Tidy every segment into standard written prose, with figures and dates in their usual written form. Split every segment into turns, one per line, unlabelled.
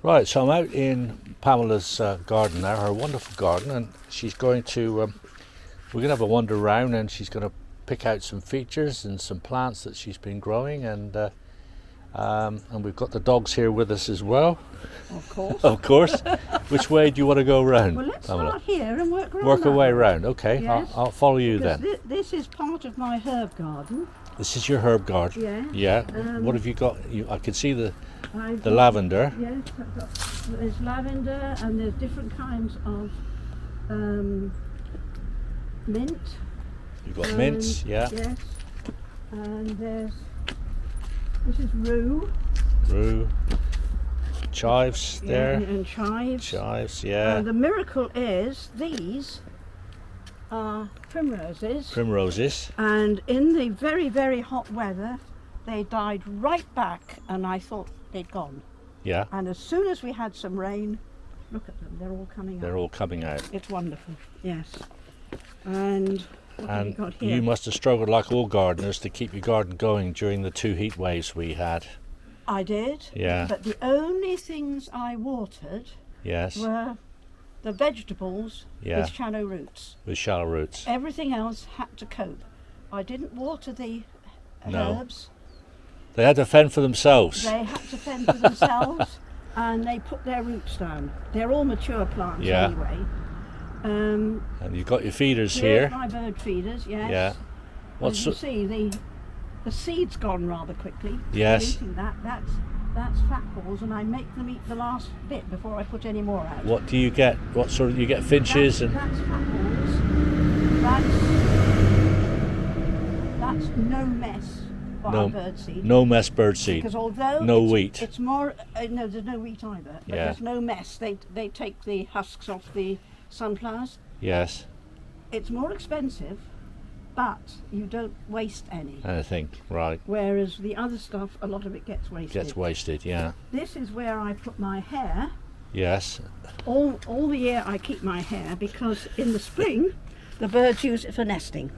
Right, so I'm out in Pamela's garden now, her wonderful garden, and she's going to, we're going to have a wander around, and she's going to pick out some features and some plants that she's been growing, and we've got the dogs here with us as well.
Of course.
Of course. Which way do you want to go around?
Well, let's
Pamela?
start here and work around.
Work our way around, okay.
Yes.
I'll follow you
Because
then.
This is part of my herb garden.
This is your herb garden?
Yeah.
Yeah. What have you got? I can see the
I've
the
got-
lavender.
Yes, there's lavender and there's different kinds of mint.
You've got mints, yeah.
Yes. And this is rue.
Rue. Chives there.
And chives.
Chives, yeah.
And the miracle is these are primroses.
Primroses.
And in the very, very hot weather, they died right back, and I thought they'd gone.
Yeah.
And as soon as we had some rain, look at them, they're all coming out.
They're all coming out.
It's wonderful, yes. And what have we
And
got here?
you must have struggled like all gardeners to keep your garden going during the 2 heat waves we had.
I did.
Yeah.
But the only things I watered
Yes.
were the vegetables
Yeah.
with shallow roots.
With shallow roots.
Everything else had to cope. I didn't water the
No.
herbs.
They had to fend for themselves.
They had to fend for themselves, and they put their roots down. They're all mature plants
Yeah.
anyway.
And you've got your feeders
Here's
here.
my bird feeders, yes.
Yeah. What's
As you
the-
see, the seed's gone rather quickly.
Yes.
Eating that's fat balls, and I make them eat the last bit before I put any more out.
What do you get? What sort of you get finches
that's,
and
that's fat balls. That's no mess for our bird seed.
no mess bird seed.
Because although
No
it's,
wheat.
it's more no, there's no wheat either. But
Yeah.
there's no mess. They take the husks off the sunflowers.
Yes.
It's more expensive, but you don't waste any.
I think. Right.
Whereas the other stuff, a lot of it gets wasted.
Gets wasted, yeah.
This is where I put my hair.
Yes.
All the year I keep my hair, because in the spring the birds use it for nesting.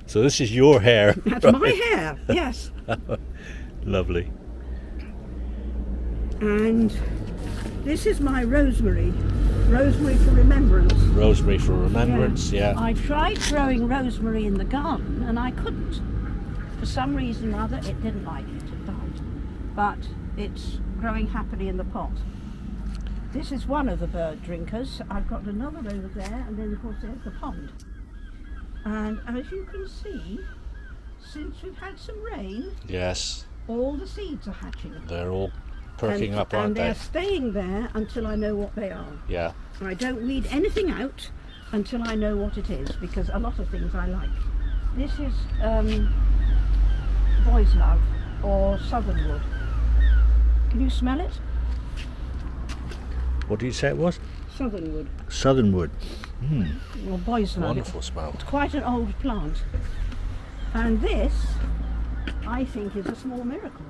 So this is your hair.
That's
right?
my hair, yes.
Lovely.
And this is my rosemary. Rosemary for remembrance.
Rosemary for remembrance, yeah.
I tried growing rosemary in the garden and I couldn't. For some reason or other it didn't like it, it died. But it's growing happily in the pot. This is one of the bird drinkers. I've got another over there, and then of course there's the pond. And as you can see, since we've had some rain,
Yes.
all the seeds are hatching.
They're all perking up, aren't
and
they?
they're staying there until I know what they are.
Yeah.
I don't weed anything out until I know what it is, because a lot of things I like. This is boy's love, or southernwood. Can you smell it?
What did you say it was?
Southernwood,
Southernwood.
or boy's love.
Wonderful smell.
It's quite an old plant. And this, I think, is a small miracle.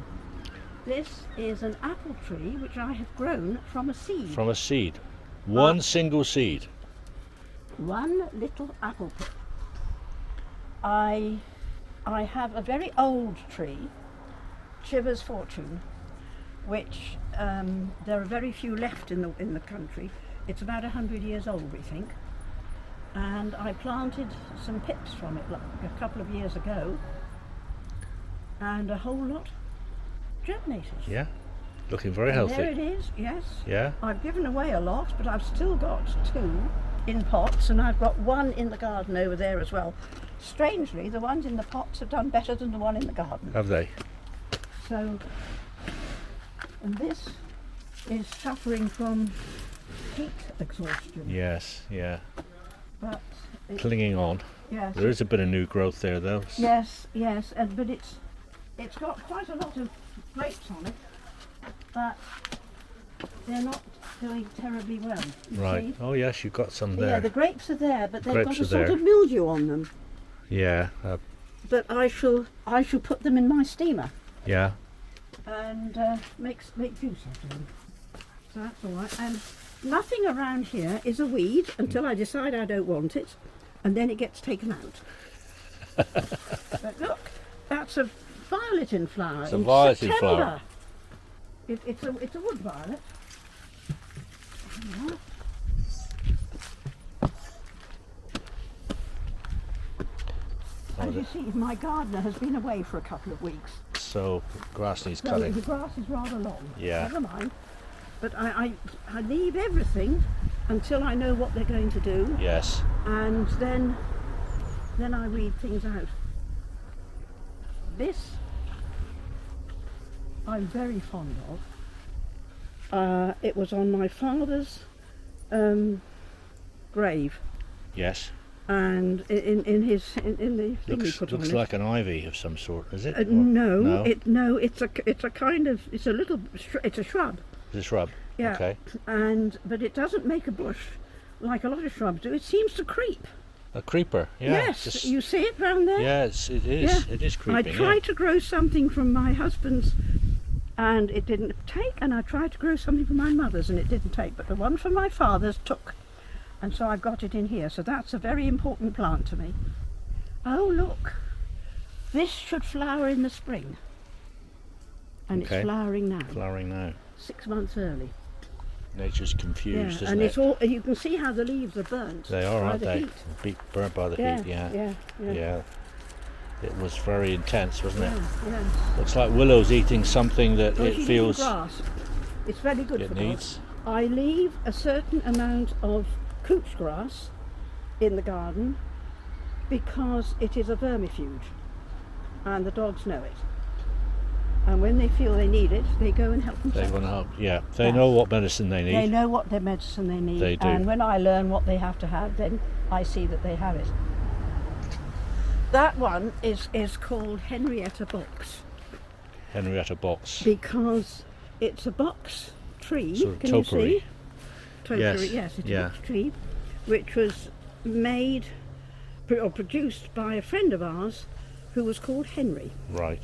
This is an apple tree which I have grown from a seed.
From a seed. One single seed.
One little apple pip. I have a very old tree, Chiver's Fortune, which there are very few left in the country. It's about 100 years old, we think. And I planted some pips from it a couple of years ago, and a whole lot germinated.
Yeah. Looking very
And
healthy.
there it is, yes.
Yeah.
I've given away a lot, but I've still got 2 in pots, and I've got 1 in the garden over there as well. Strangely, the ones in the pots have done better than the one in the garden.
Have they?
So, and this is suffering from heat exhaustion.
Yes, yeah.
But
Clinging on.
yes,
There is a bit of new growth there though.
yes, and but it's got quite a lot of grapes on it, but they're not doing terribly well. You
Right.
see?
Oh yes, you've got some
Yeah,
there.
the grapes are there, but they've
Grapes
got
are
a sort
there.
of mildew on them.
Yeah.
But I shall put them in my steamer
Yeah.
and make juice out of them. So that's all right. And nothing around here is a weed until I decide I don't want it, and then it gets taken out. But look, that's a violet in flower.
It's a
in
violet in
September.
flower.
It's a wood violet. As you see, my gardener has been away for a couple of weeks.
So grass needs
So
cutting.
the grass is rather long.
Yeah.
Never mind. But I leave everything until I know what they're going to do,
Yes.
and then I weed things out. This I'm very fond of. It was on my father's grave,
Yes.
and in the thing he put on
Looks
it.
like an ivy of some sort, is it? Or-
No,
no.
it's a kind of, it's a little, it's a shrub.
It's a shrub.
Yeah.
Okay.
But it doesn't make a bush like a lot of shrubs do. It seems to creep.
A creeper. Yeah.
Yes,
just-
you see it round there?
Yes, it is.
Yeah.
It is creeping.
I tried to grow something from my husband's and it didn't take, and I tried to grow something from my mother's and it didn't take, but the one from my father's took, and so I've got it in here. So that's a very important plant to me. Oh look, this should flower in the spring, and
Okay.
it's flowering now,
Yeah. Flowering now.
6 months early.
Nature's confused, isn't
and
it?
it's all, you can see how the leaves are burnt.
They are,
by
aren't
the
they?
heat.
Burnt by the heat. Yeah.
Yeah.
It was very intense, wasn't it?
Yeah.
Looks like Willow's eating something that
Well,
it
she's
feels
eating grass. It's very good
it
for
needs.
dogs. I leave a certain amount of couch grass in the garden because it is a vermifuge and the dogs know it. And when they feel they need it, they go and help
They
themselves.
want to help. Yeah, they
Yeah.
know what medicine they need.
They know what their medicine they need.
They do.
And when I learn what they have to have, then I see that they have it. That one is called Henrietta box
Henrietta box.
because it's a box tree.
Sort of
Can
topiary.
you see? Topiary,
Yes,
yes, it's
yeah.
a box tree, which was made or produced by a friend of ours who was called Henry.
Right.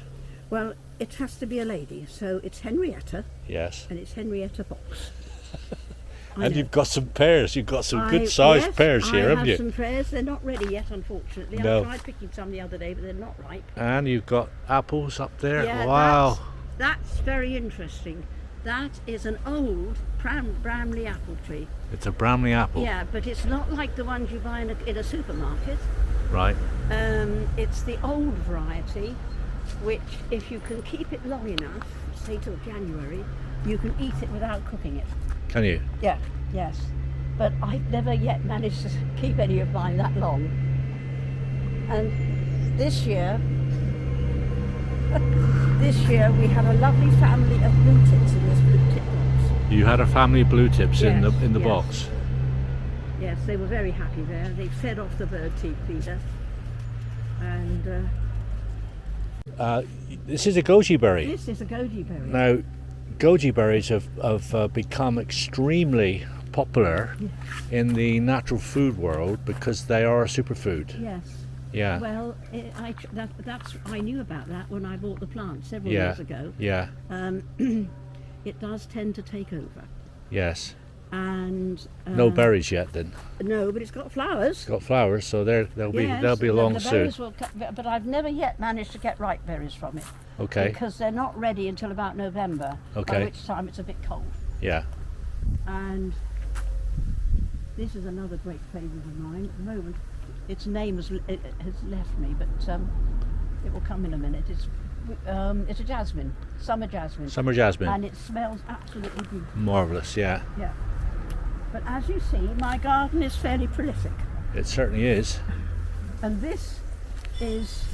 Well, it has to be a lady, so it's Henrietta
Yes.
and it's Henrietta box. I
And
know.
you've got some pears. You've got some
I-
good sized
yes,
pears here,
I
haven't
have
you?
some pears. They're not ready yet, unfortunately.
No.
I tried picking some the other day, but they're not ripe.
And you've got apples up there.
Yeah,
Wow.
That's very interesting. That is an old Bramley apple tree.
It's a Bramley apple.
Yeah, but it's not like the ones you buy in a supermarket.
Right.
It's the old variety, which if you can keep it long enough, say till January, you can eat it without cooking it.
Can you?
Yeah, yes. But I've never yet managed to keep any of mine that long. And this year we had a lovely family of blue tips in this blue tip box.
You had a family of blue tips in
Yes,
the
yes.
box.
Yes, they were very happy there. They fed off the bird feeder. And
This is a goji berry.
this is a goji berry.
Now, goji berries have become extremely popular in the natural food world because they are a superfood.
Yes.
Yeah.
Well, I knew about that when I bought the plant several
Yeah.
years ago.
Yeah.
It does tend to take over.
Yes.
And
No berries yet then.
no, but it's got flowers.
It's got flowers, so they'll be
Yes,
along
the
soon.
berries will but I've never yet managed to get ripe berries from it
Okay.
because they're not ready until about November.
Okay.
By which time it's a bit cold.
Yeah.
And this is another great favourite of mine. At the moment, its name has left me, but it will come in a minute. It's a jasmine, summer jasmine,
Summer jasmine.
and it smells absolutely beautiful.
Marvelous. Yeah.
Yeah. But as you see, my garden is fairly prolific.
It certainly is.
And this is,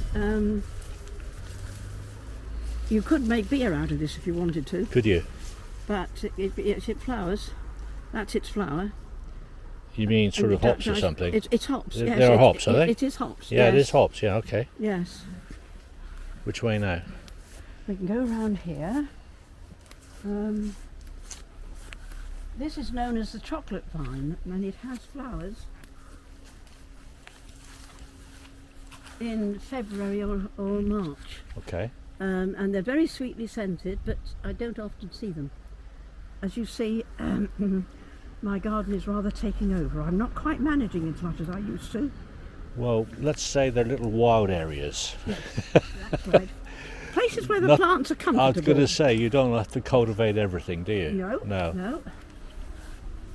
you could make beer out of this if you wanted to,
Could you?
but it flowers. That's its flower.
You mean sort
And
of
it
hops or
does-
something?
It's hops.
They-
Yes,
they are hops, are they?
It is hops.
Yeah,
yes.
it is hops. Yeah. Okay.
Yes.
Which way now?
We can go around here. This is known as the chocolate vine, and it has flowers in February or March.
Okay.
And they're very sweetly scented, but I don't often see them. As you see, my garden is rather taking over. I'm not quite managing as much as I used to.
Well, let's say they're little wild areas.
That's right. Places where the
Not-
plants are
I
comfortable.
was going to say you don't have to cultivate everything, do you?
No,
No.
no.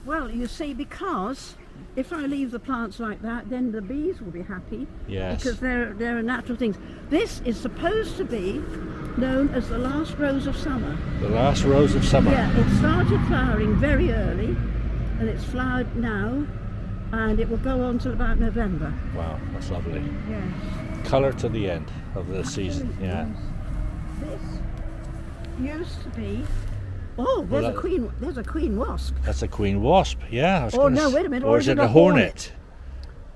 Well, you see, because if I leave the plants like that, then the bees will be happy.
Yes.
Because they're natural things. This is supposed to be known as the last rose of summer.
The last rose of summer.
Yeah, it started flowering very early, and it's flowered now, and it will go on till about November.
Wow, that's lovely.
Yes.
Colour to the end of the season. Yeah.
This used to be. Oh, there's
Well,
a queen. There's a queen wasp.
That's a queen wasp. Yeah. I was
Oh
gonna
no!
s-
Wait a minute.
Or is it a hornet?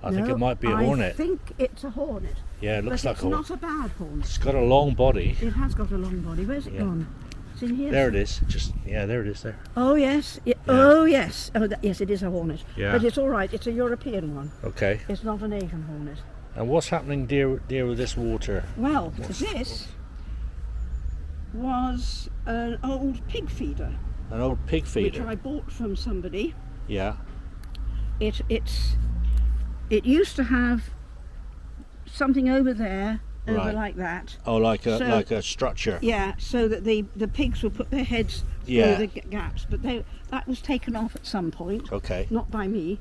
I think
No,
it might be a hornet.
I think it's a hornet.
Yeah, it looks
but
like
it's
a hornet.
not a bad hornet.
It's got a long body.
It has got a long body. Where's it
Yeah.
gone? It's in here.
There it is. There it is there.
Oh yes. Oh yes. Oh yes, it is a hornet.
Yeah.
But it's all right. It's a European one.
Okay.
It's not an Asian hornet.
And what's happening dear with this water?
Well, this was an old pig feeder,
An old pig
which
feeder.
I bought from somebody.
Yeah.
It used to have something over there, over
Right.
like that.
Oh, like
So-
a structure.
Yeah, so that the pigs would put their heads
Yeah.
through the gaps. But that was taken off at some point,
Okay.
not by me.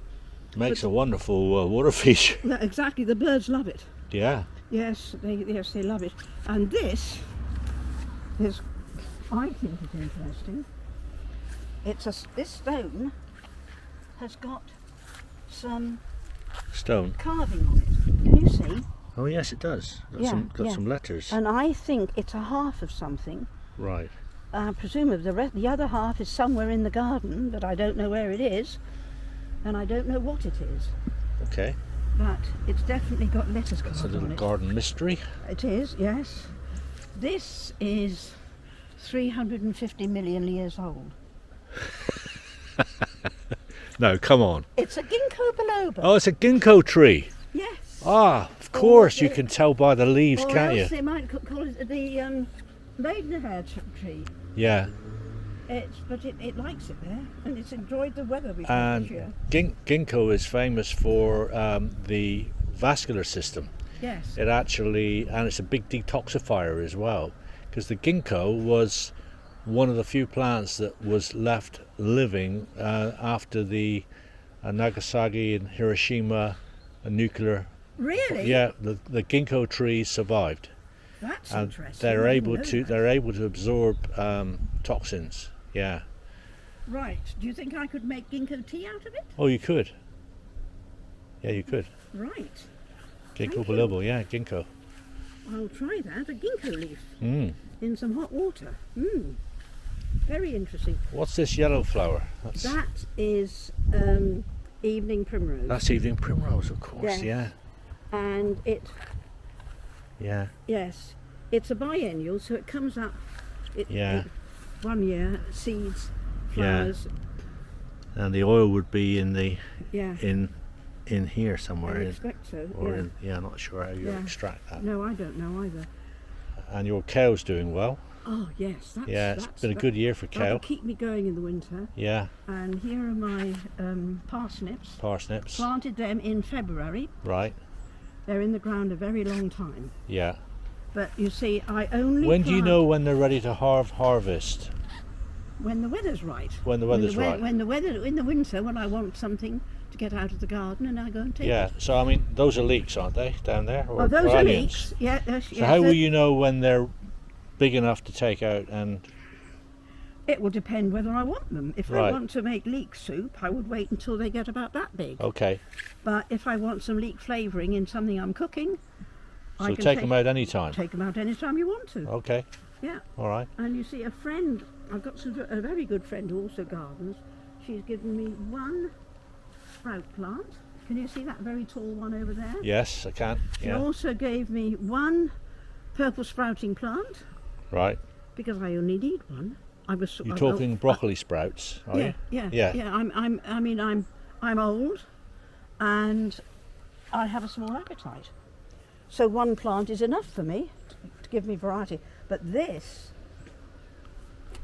Makes a wonderful water feature.
No, exactly, the birds love it.
Yeah.
Yes, they love it. And this is, I think it's interesting. This stone has got some
Stone.
carving on it. Can you see?
Oh yes, it does. Got some letters.
And I think it's a half of something.
Right.
Presumably the other half is somewhere in the garden, but I don't know where it is, and I don't know what it is.
Okay.
But it's definitely got letters
It's a
carved
little
on it.
garden mystery.
It is, yes. This is 350 million years old.
No, come on.
It's a ginkgo biloba.
Oh, it's a ginkgo tree.
Yes.
Ah, of course you
the-
can tell by the leaves,
Or
can't
else
you?
they might call it the maidenhair tree.
Yeah.
But it likes it there, and it's enjoyed the weather we've had this year.
And ginkgo is famous for the vascular system.
Yes.
And it's a big detoxifier as well, because the ginkgo was one of the few plants that was left living after the Nagasaki and Hiroshima nuclear.
Really?
Yeah, the ginkgo trees survived,
That's
and
interesting.
they're
I didn't
able
know
to
that.
absorb toxins. Yeah.
Right. Do you think I could make ginkgo tea out of it?
Oh, you could. Yeah, you could.
Right.
Ginkgo
Thank you.
biloba. Yeah, ginkgo.
I'll try that. A ginkgo leaf
Mm.
in some hot water. Very interesting.
What's this yellow flower?
That is evening primrose.
That's evening primrose, of course.
Yes.
Yeah.
And
Yeah.
yes, it's a biennial, so it comes up.
Yeah.
1 year, seeds,
Yeah.
flowers.
And the oil would be in
Yeah.
in here somewhere.
I expect so.
Or
Yeah.
I'm not sure how you
Yeah.
extract that.
No, I don't know either.
And your cow's doing well.
Oh yes, that's
Yeah, it's been a good year for
That'll
cow.
keep me going in the winter.
Yeah,
And here are my parsnips.
parsnips.
Planted them in February.
Right.
They're in the ground a very long time.
Yeah.
But you see, I only
When do you
plant
know when they're ready to harvest?
when the weather's right.
When the weather's right.
When the weather in the winter, when I want something to get out of the garden, and I go and take
Yeah.
it.
So I mean, those are leeks, aren't they, down there?
Oh, those
or
are
onions?
leeks. Yeah.
So how will you know when they're big enough to take out? And
It will depend whether I want them. If I
Right.
want to make leek soup, I would wait until they get about that big.
okay,
But if I want some leek flavouring in something I'm cooking,
so
I can
take them out any time.
Take them out any time you want to.
Okay.
Yeah.
All right.
And you see, a friend, I've got a very good friend who also gardens. She's given me one sprout plant. Can you see that very tall one over there?
Yes, I can.
She
Yeah.
also gave me one purple sprouting plant
Right.
because I only need one.
You're talking broccoli sprouts, are
Yeah,
you?
yeah,
Yeah.
yeah. I'm old, and I have a small appetite. So one plant is enough for me to give me variety. But this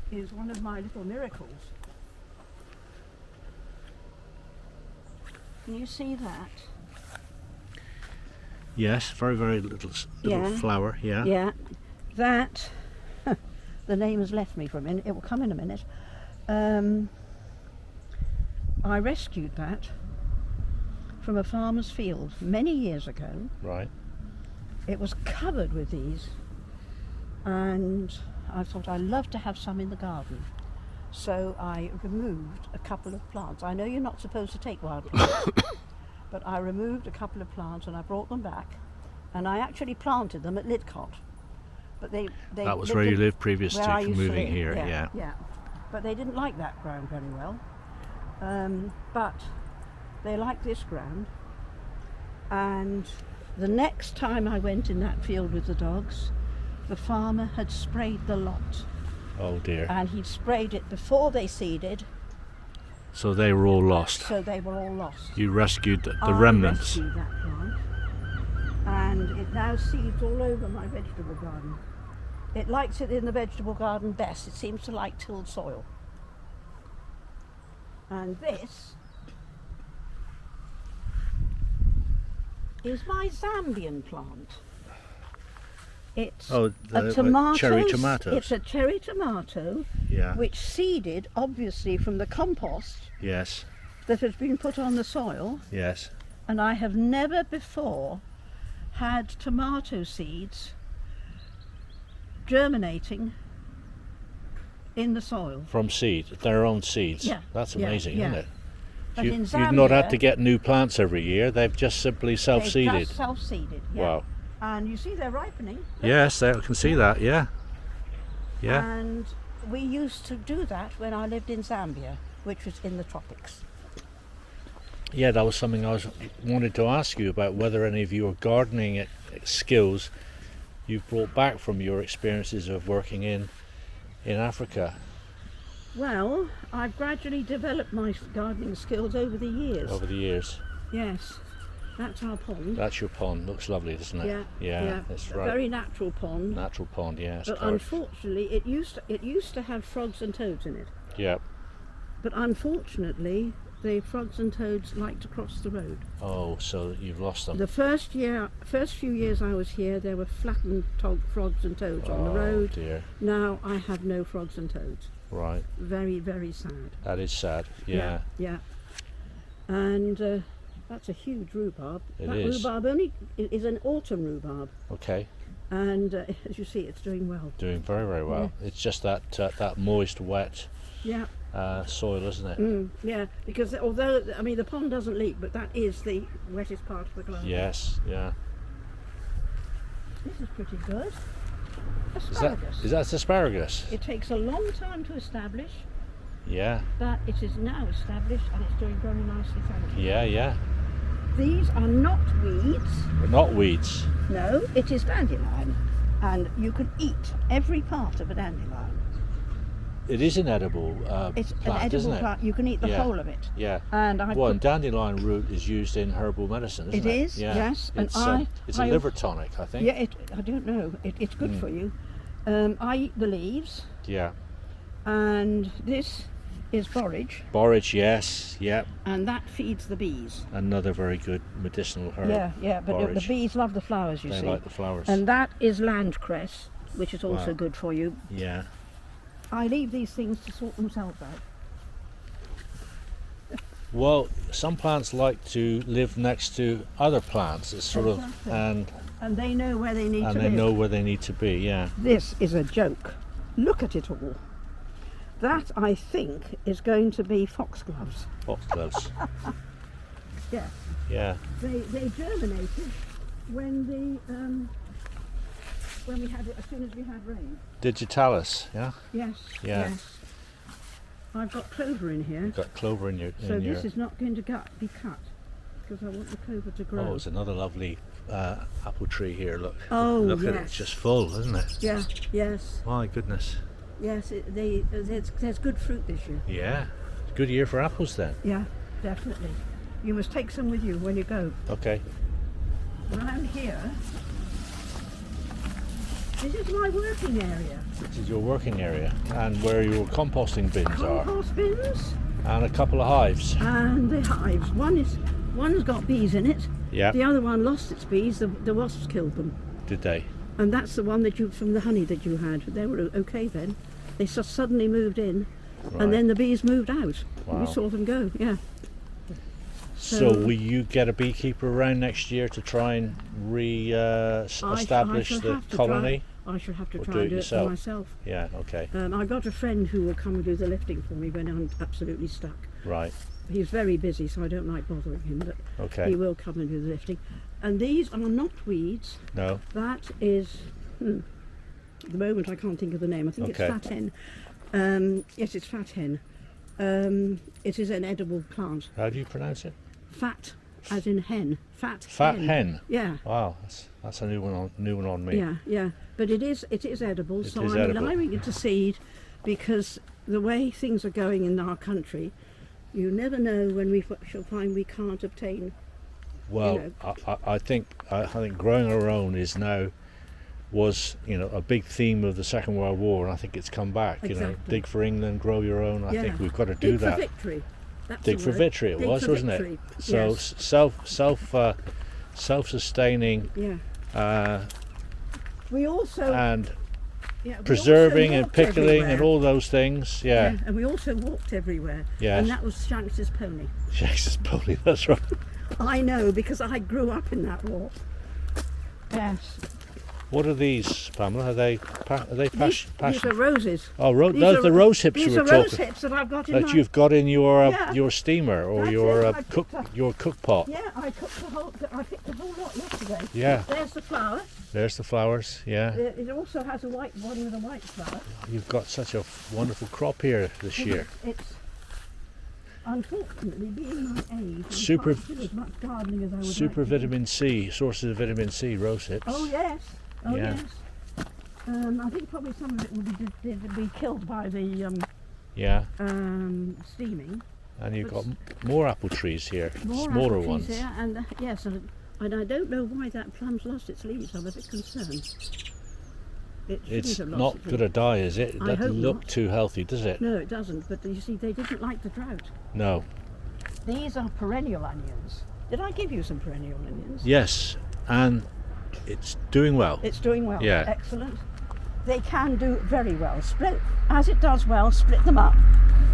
is one of my little miracles. Can you see that?
Yes, very, very little
Yeah.
flower. Yeah.
Yeah, that. The name has left me for a minute. It will come in a minute. I rescued that from a farmer's field many years ago.
Right.
It was covered with these, and I thought I'd love to have some in the garden. So I removed a couple of plants. I know you're not supposed to take wild plants, but I removed a couple of plants and I brought them back, and I actually planted them at Lidcott. But they
That was where you lived previous
where
to
I used to
moving
live.
here,
Yeah. But they didn't like that ground very well. But they liked this ground. And the next time I went in that field with the dogs, the farmer had sprayed the lot.
Oh dear.
And he'd sprayed it before they seeded,
So they were all lost.
so they were all lost.
You rescued the
I
remnants.
rescued that plant, and it now seeds all over my vegetable garden. It likes it in the vegetable garden best. It seems to like tilled soil. And this is my Zambian plant. It's
Oh,
a
the
tomato.
cherry tomatoes.
It's a cherry tomato,
Yeah.
which seeded obviously from the compost
Yes.
that has been put on the soil.
Yes.
And I have never before had tomato seeds germinating in the soil.
From seed, their own seeds.
Yeah,
That's
yeah,
amazing,
yeah.
isn't it?
But in
You've not had
Zambia,
to get new plants every year. They've just simply
they
self-seeded.
just self-seeded. Yeah.
Wow.
And you see they're ripening.
Yes, I can see that. Yeah. Yeah.
And we used to do that when I lived in Zambia, which was in the tropics.
Yeah, that was something I wanted to ask you about, whether any of your gardening skills you've brought back from your experiences of working in Africa
Well, I've gradually developed my gardening skills over the years.
over the years.
Yes, that's our pond.
That's your pond. Looks lovely, doesn't it?
Yeah,
That's
a
right.
very natural pond.
Natural pond. Yes.
But unfortunately, it used to have frogs and toads in it.
Yeah.
But unfortunately, the frogs and toads like to cross the road.
Oh, so you've lost them.
The first few years I was here, there were flattened frogs and toads on the road.
Oh dear.
Now I have no frogs and toads.
Right.
Very, very sad.
That is sad. Yeah.
Yeah. And that's a huge rhubarb.
It
that
is.
rhubarb only is an autumn rhubarb,
Okay.
and as you see, it's doing well.
Doing very, very well. It's just that that moist, wet
Yeah.
soil, isn't it?
Yeah, because although the pond doesn't leak, but that is the wettest part of the garden.
Yes. Yeah.
This is pretty good.
Is
Asparagus.
that asparagus?
It takes a long time to establish,
Yeah.
but it is now established and it's doing very nicely, thank you.
Yeah. Yeah.
These are not weeds.
They're not weeds.
No, it is dandelion, and you can eat every part of a dandelion.
It is an edible
It's
plant,
an edible
isn't it?
plant. You can eat the
Yeah.
whole of it.
Yeah.
And I
Well,
put,
dandelion root is used in herbal medicine, isn't
It
it?
is, yes, and
It's, it's
I-
a liver tonic, I think.
yeah, I don't know. It's good for you. I eat the leaves,
Yeah.
and this is borage,
Borage, yes. Yep.
and that feeds the bees.
Another very good medicinal herb.
Yeah, but the
borage.
bees love the flowers, you
They
see.
like the flowers.
And that is land cress, which is also
Wow.
good for you.
Yeah.
I leave these things to sort themselves out.
Well, some plants like to live next to other plants. It's sort
Exactly.
of
And they know where they need
and
to
they
live.
know where they need to be. Yeah.
This is a joke. Look at it all. That, I think, is going to be foxgloves.
Foxgloves.
Yeah.
Yeah.
They germinated when we had as soon as we had rain.
Digitalis. Yeah.
Yes.
Yeah.
Yes. I've got clover in here,
You've got clover in your.
so
in your
this is not going to be cut because I want the clover to grow.
Oh, it's another lovely apple tree here. Look.
Oh,
Look at it.
yes.
It's just full, isn't it?
Yeah. Yes.
My goodness.
Yes. There's good fruit this year.
Yeah. Good year for apples then.
Yeah. Definitely. You must take some with you when you go.
Okay.
Around here, this is my working area.
This is your working area and where your composting bins are,
Compost bins
and a couple of hives.
and the hives. One's got bees in it.
Yeah.
The other one lost its bees. The wasps killed them.
Did they?
And that's the one that from the honey that you had. They were okay then. They suddenly moved in,
Right.
And then the bees moved out.
Wow.
We saw them go, yeah.
So will you get a beekeeper around next year to try and establish
shall
the
have to
colony?
I shall have to
Or
try
do it
and do it
yourself?
for myself.
Yeah, okay.
I've got a friend who will come and do the lifting for me when I'm absolutely stuck.
Right,
He's very busy, so I don't like bothering him, but
okay.
he will come and do the lifting. And these are not weeds.
No,
That is, at the moment I can't think of the name. I think
Okay.
it's fat hen. Yes, it's fat hen. It is an edible plant.
how do you pronounce it?
Fat, as in hen. Fat
Hen.
Yeah.
Wow, that's a new one on me.
Yeah. But it is edible.
It
So
is
I'm
edible.
allowing it to seed, because the way things are going in our country, you never know when we shall find we can't obtain.
Well, I think growing our own was a big theme of the Second World War, and I think it's come back.
Exactly.
Dig for England, grow your own. I think we've got to do
Dig
that.
for victory. That's
Dig
the
for
word.
victory, it
Dig
was,
for
wasn't
victory.
it? So
Yes.
self-sustaining
Yeah. We also
and
we also
preserving and
walked
pickling and
everywhere.
all those things. Yeah.
And we also walked everywhere.
Yes.
And that was Shanks's pony.
Jesus, Polly, that's right.
I know, because I grew up in that walk. Yes.
What are these, Pamela? Are they
These
passion?
are roses.
Oh,
These
those
are-
the rose hips
These
you
are
were
rose
talking
hips that I've got in
that
my...
you've got in
Yeah.
your steamer or
That's
your
it, I picked up.
your cook pot.
Yeah, I picked the whole lot yesterday.
Yeah.
There's the flower.
There's the flowers. Yeah.
It also has a white one with a white flower.
You've got such a wonderful crop here this year.
It's unfortunately, being my age, I
Super-
can't do as much gardening as I would
Super
like to do.
vitamin C, sources of vitamin C, rose hips.
Oh yes. Oh
Yeah.
yes. I think probably some of it will be killed by the
Yeah.
steaming.
And you've got more apple trees here,
More
smaller
apple
ones.
trees here, and yes, and I don't know why that plum's lost its leaves. I'm a bit concerned. It
It's
shouldn't have
not
lost its
going to die, is it? It
I
doesn't
hope
look
not.
too healthy, does it?
No, it doesn't. But you see, they didn't like the drought.
No.
These are perennial onions. Did I give you some perennial onions?
Yes, and it's doing well.
It's doing well.
Yeah.
Excellent. They can do very well. Split as it does well. Split them up.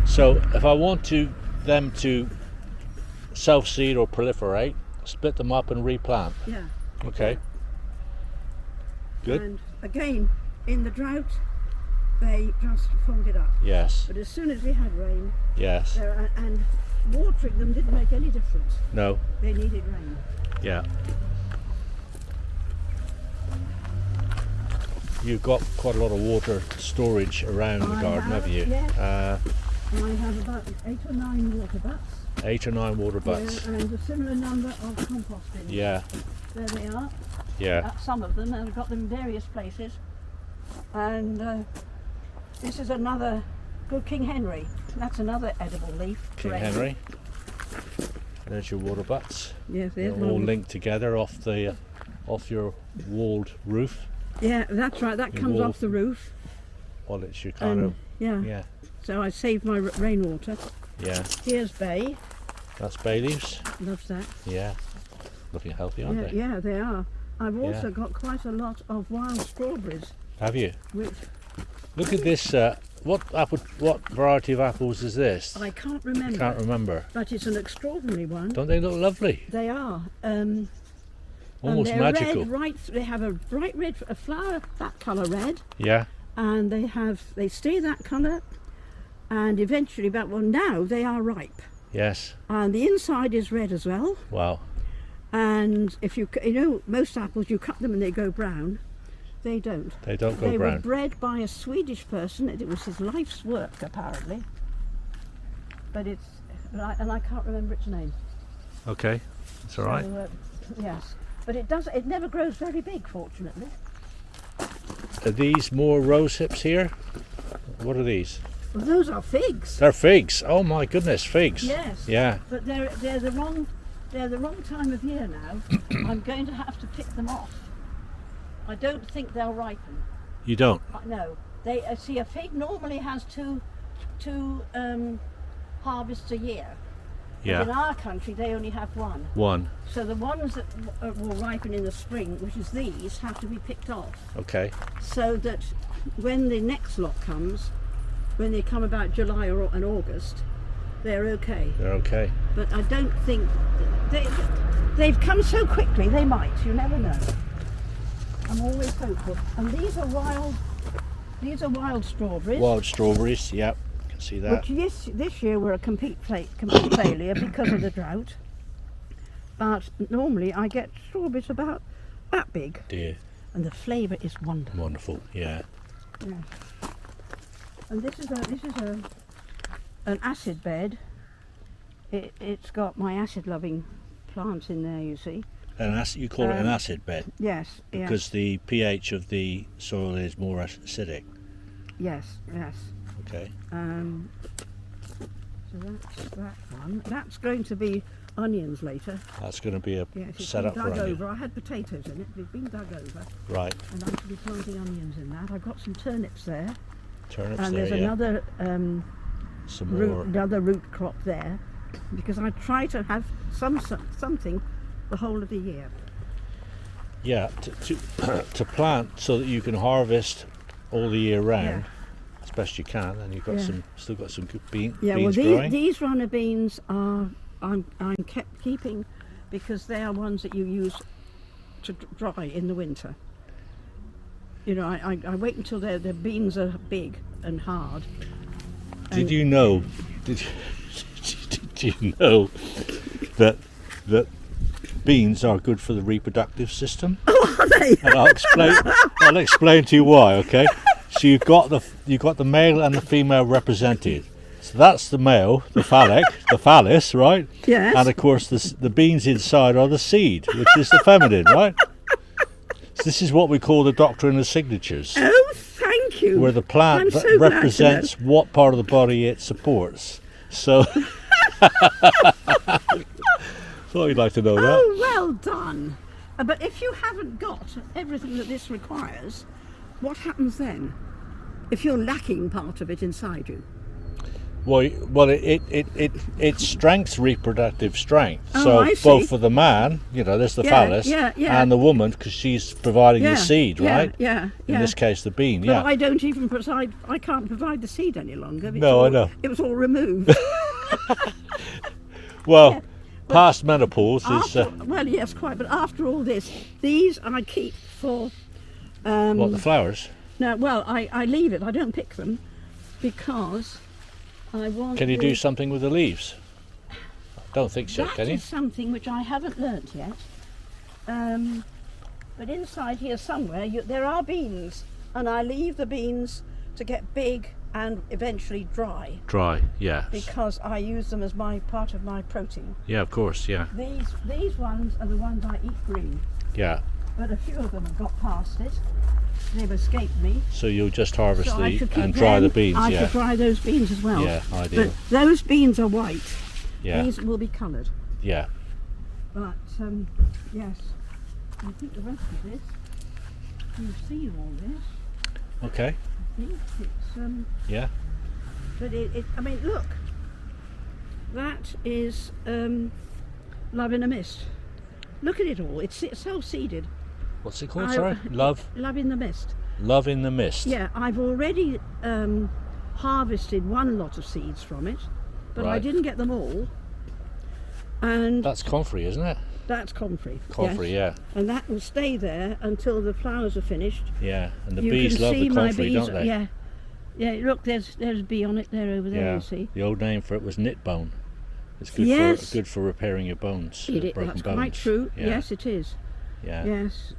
So if I want them to self-seed or proliferate, split them up and replant.
Yeah.
Okay. Good.
And again, in the drought, they just folded up.
Yes.
But as soon as we had rain,
Yes.
and watering them didn't make any difference.
No.
They needed rain.
Yeah. You've got quite a lot of water storage around the
I
garden,
have,
haven't you?
yes. I have about 8 or 9 water butts.
8 or 9 water butts.
Yeah, and a similar number of compost bins.
Yeah.
There they are.
Yeah.
Some of them, and I've got them in various places. And this is another good King Henry. That's another edible leaf.
King
perennial.
Henry. There's your water butts.
Yes,
They're
there's
all
one.
linked together off your walled roof.
Yeah, that's right. That
Your
comes
wall.
off the roof.
Well, it's your kind of
Yeah.
yeah.
So I saved my rainwater.
Yeah.
Here's bay.
That's bay leaves.
Loves that.
Yeah. Looking healthy, aren't
Yeah,
they?
yeah, they are. I've
Yeah.
also got quite a lot of wild strawberries,
Have you?
which
Look at this. What variety of apples is this?
I can't remember.
Can't remember.
But it's an extraordinary one.
Don't they look lovely?
They are.
Almost
and they're
magical.
Red, they have a bright red a flower, that colour red,
Yeah.
and they stay that colour, and eventually, now they are ripe,
Yes.
and the inside is red as well.
Wow.
And if most apples, you cut them and they go brown. They don't.
They don't go
They
brown.
were bred by a Swedish person. It was his life's work, apparently. But and I can't remember its name.
Okay. It's all right.
So, yes, but it never grows very big, fortunately.
Are these more rose hips here? What are these?
Well, those are figs.
They're figs. Oh my goodness, figs.
Yes.
Yeah.
But they're the wrong time of year now. I'm going to have to pick them off. I don't think they'll ripen.
You don't?
No. They see, a fig normally has two harvests a year. But in
Yeah.
our country, they only have one.
One.
So the ones that will ripen in the spring, which is these, have to be picked off,
Okay.
so that when the next lot comes, when they come about July and August, they're okay.
They're okay.
But I don't think they've come so quickly. They might. You never know. I'm always hopeful. And these are wild. These are wild strawberries.
Wild strawberries. Yep. Can see that.
Which this year were a complete failure because of the drought. But normally I get strawberries about that big.
Dear.
And the flavour is wonderful.
Wonderful. Yeah.
Yeah. And this is an acid bed. It's got my acid-loving plants in there, you see.
You call it an acid bed?
Yes.
Because the pH of the soil is more acidic.
Yes.
Okay.
So that's that one. That's going to be onions later.
That's going to be a
Yes,
setup
it's
for
been dug
onion.
over. I had potatoes in it. It's been dug over.
Right.
And I'm going to be planting onions in that. I've got some turnips there.
Turnips
And
there,
there's another
some more.
another root crop there, because I try to have something the whole of the year.
Yeah, to plant so that you can harvest all the year round, as best you can, and you've got still got some good beans growing.
These runner beans are I'm keeping because they are ones that you use to dry in the winter. You know, I wait until the beans are big and hard.
Did you know that beans are good for the reproductive system?
Oh, are they?
And I'll explain to you why. Okay, so you've got the male and the female represented. So that's the male, the phallus, right?
Yes.
And of course the beans inside are the seed, which is the feminine, right? So this is what we call the doctrine of signatures.
Oh, thank you.
Where the plant
I'm so glad to
represents what part of the body it supports. So thought you'd like to know that.
Oh, well done. But if you haven't got everything that this requires, what happens then? If you're lacking part of it inside you?
Well, it's strength, reproductive strength.
Oh,
so
I
both
see.
for the man, there's the phallus, and the woman, because she's providing the seed, right?
Yeah.
In this case, the bean.
But I don't even provide. I can't provide the seed any longer.
I know.
It was all removed.
Well, past menopause is.
Well, yes, quite. But after all this, these I keep for.
What, the flowers?
No, well, I leave it. I don't pick them because I want.
Can you do something with the leaves? Don't think so, can
That
you?
is something which I haven't learnt yet. But inside here somewhere, there are beans, and I leave the beans to get big and eventually dry.
Dry, yeah.
Because I use them as part of my protein.
Yeah, of course, yeah.
These ones are the ones I eat green.
Yeah.
But a few of them have got past it. They've escaped me.
So you'll just harvest
So I should keep
and dry the
them.
beans,
I
yeah.
should dry those beans as well.
Yeah, ideal.
But those beans are white.
Yeah.
These will be coloured.
Yeah.
But yes, I think the rest of this, you've seen all this.
Okay.
I think it's
Yeah.
but I mean, look, that is Love in a Mist. Look at it all. It's self-seeded.
What's it called? Sorry. Love
in the Mist.
Love in the Mist.
Yeah, I've already harvested one lot of seeds from it, but I
Right.
didn't get them all. And
That's comfrey, isn't it?
that's comfrey.
Comfrey,
yes. And that will stay there until the flowers are finished.
yeah. And the
You
bees
can
love
see
the
my
comfrey,
bees,
don't they?
Yeah. Yeah, look, there's a bee on it there over there,
Yeah.
you see.
The old name for it was knit bone. It's good
Yes.
for repairing your bones. Broken
That's
bones.
quite true.
Yeah.
Yes, it is.
Yeah.
Yes.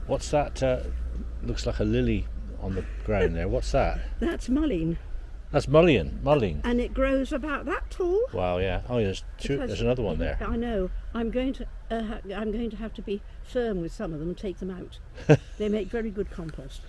What's that? Looks like a lily on the ground there. What's that?
That's mullein.
That's mullein. Mullein.
And it grows about that tall.
Wow. Yeah. Oh, there's two. There's another one there.
I know. I'm going to have to be firm with some of them and take them out. They make very good compost.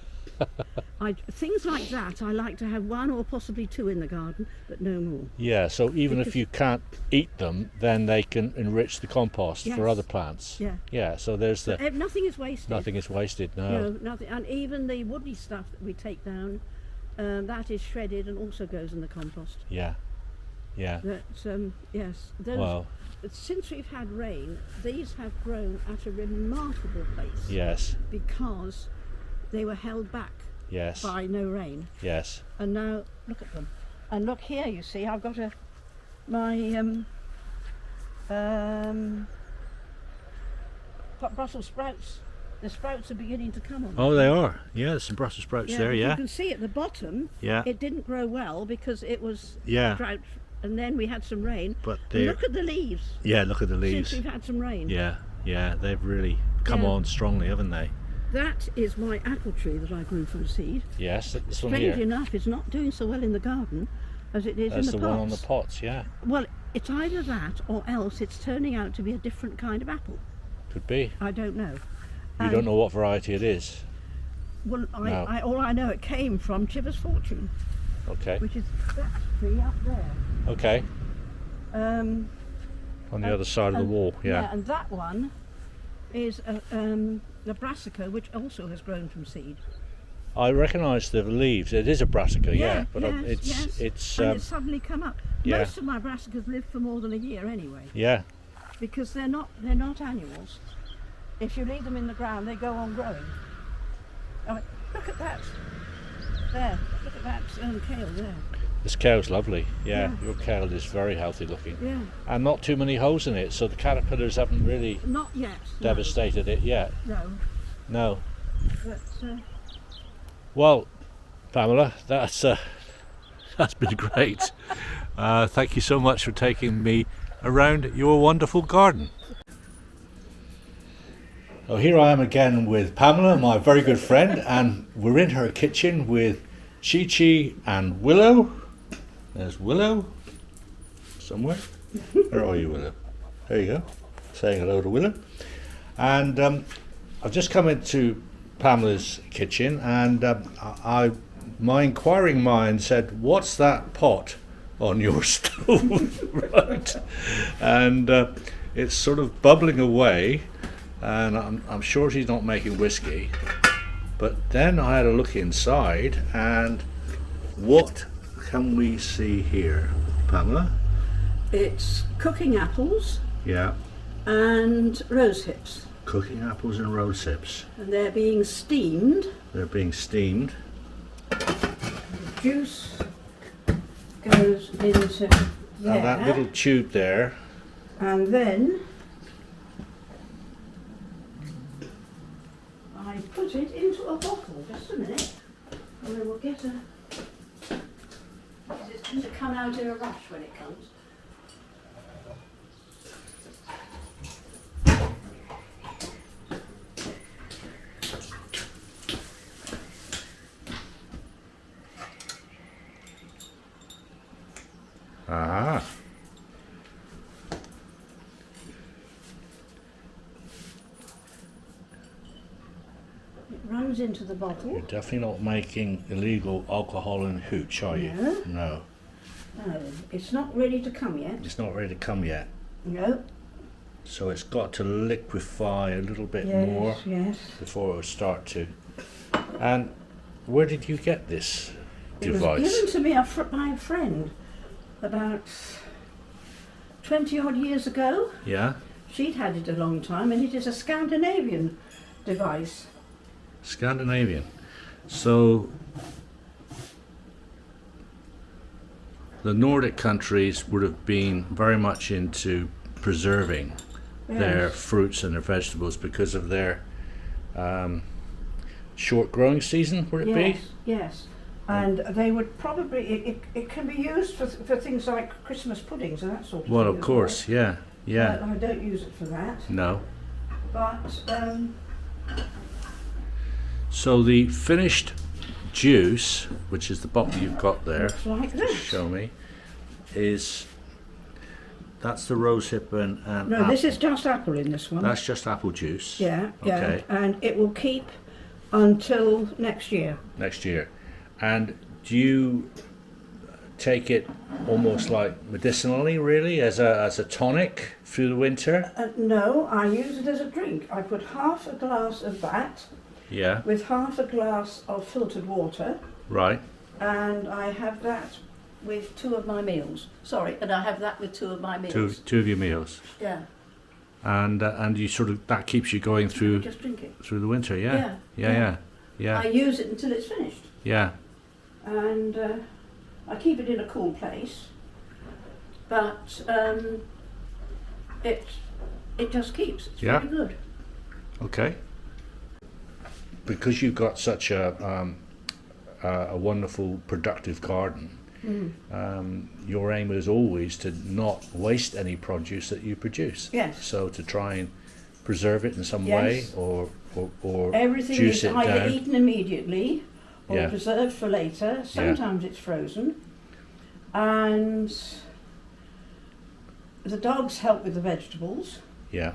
Things like that, I like to have one or possibly two in the garden, but no more.
Yeah. So even if you can't eat them, then they can enrich the compost
Yes.
for other plants.
Yeah.
Yeah. So there's the.
Nothing is wasted.
Nothing is wasted. No.
No, nothing. And even the woody stuff that we take down, that is shredded and also goes in the compost.
Yeah. Yeah.
That yes. Those,
Wow.
Since we've had rain, these have grown at a remarkable pace.
Yes.
Because they were held back
Yes.
by no rain.
Yes.
And now look at them. And look here, you see, I've got my got Brussels sprouts. The sprouts are beginning to come on.
Oh, they are. Yeah, there's some Brussels sprouts there. Yeah.
You can see at the bottom.
Yeah.
It didn't grow well because it was
Yeah.
drought, and then we had some rain.
But
And look at the leaves.
Yeah, look at the leaves.
Since we've had some rain.
Yeah. Yeah, they've really come
Yeah.
on strongly, haven't they?
That is my apple tree that I grew from seed.
Yes, this one
Strangely
here.
enough, it's not doing so well in the garden as it is
That's
in the
the
pots.
one on the pots. Yeah,
Well, it's either that or else it's turning out to be a different kind of apple.
could be.
I don't know.
You don't know what variety it is.
Well,
No.
all I know, it came from Chiver's Fortune,
Okay.
which is that tree up there.
Okay.
Um,
On the other side of the wall. Yeah.
and that one is a brassica, which also has grown from seed.
I recognise the leaves. It is a brassica. Yeah, but
yes.
it's
And it's suddenly come up.
yeah.
Most of my brassicas live for more than a year anyway,
yeah.
because they're not annuals. If you leave them in the ground, they go on growing. I mean, look at that. There. Look at that kale there.
This kale's lovely. Yeah,
Yeah.
your kale is very healthy looking,
Yeah.
and not too many holes in it, so the caterpillars haven't really
Not yet. no.
devastated it yet.
No.
No.
But
Well, Pamela, that's been great. Thank you so much for taking me around your wonderful garden. Oh, here I am again with Pamela, my very good friend, and we're in her kitchen with Chi-Chi and Willow. There's Willow somewhere. Where are you, Willow? There you go. Saying hello to Willow. And I've just come into Pamela's kitchen, and my inquiring mind said, "What's that pot on your stove?" Right, and it's sort of bubbling away, and I'm sure she's not making whiskey. But then I had a look inside, and what can we see here, Pamela?
it's cooking apples
Yeah,
and rose hips,
cooking apples and rose hips.
and they're being steamed.
They're being steamed.
Juice goes into there,
And that little tube there.
and then I put it into a bottle. Just a minute, and we will get a. It's going to come out in a rush when it comes.
Ah.
It runs into the bottle.
You're definitely not making illegal alcohol and hooch, are you?
No.
No.
No, it's not ready to come yet.
It's not ready to come yet.
No.
So it's got to liquefy a little bit
Yes,
more
yes.
before it will start to. And where did you get this
It was
device?
given to me by a friend about 20 odd years ago.
Yeah?
She'd had it a long time, and it is a Scandinavian device.
Scandinavian. So the Nordic countries would have been very much into preserving their
Yes.
fruits and their vegetables because of their short growing season, would it
Yes, yes. And they would probably, it can be used for things like Christmas puddings and that sort of
be? Well,
thing.
of
as
course, yeah, yeah.
I don't use it for that.
No.
But,
So the finished juice, which is the bottle you've got there,
looks like
to
that.
show me, that's the rosehip and
No,
apple.
this is just apple in this one.
That's just apple juice.
Yeah, yeah.
Okay.
And it will keep until next year.
Next year. And do you take it almost like medicinally, really, as a tonic through the winter?
No, I use it as a drink. I put half a glass of that
Yeah.
with half a glass of filtered water,
Right.
and I have that with two of my meals. Sorry, and I have that with two of my meals.
Two of your meals,
Yeah,
and you sort of that keeps you going through
just drink it.
the winter. Yeah.
Yeah,
Yeah.
yeah.
Yeah.
I use it until it's finished.
Yeah.
And I keep it in a cool place, but it just keeps. It's
Yeah.
very good.
Okay. Because you've got such a wonderful, productive garden, your aim is always to not waste any produce that you produce.
Yes.
So to try and preserve it in some
Yes.
way, or
Everything
juice
is
it
either
down.
eaten immediately or
Yeah.
preserved for later. Sometimes it's frozen. And the dogs help with the vegetables.
Yeah.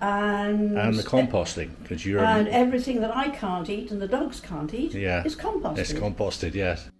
And
And the composting, because you're
and everything that I can't eat and the dogs can't eat
Yeah.
is composted.
it's composted. Yes.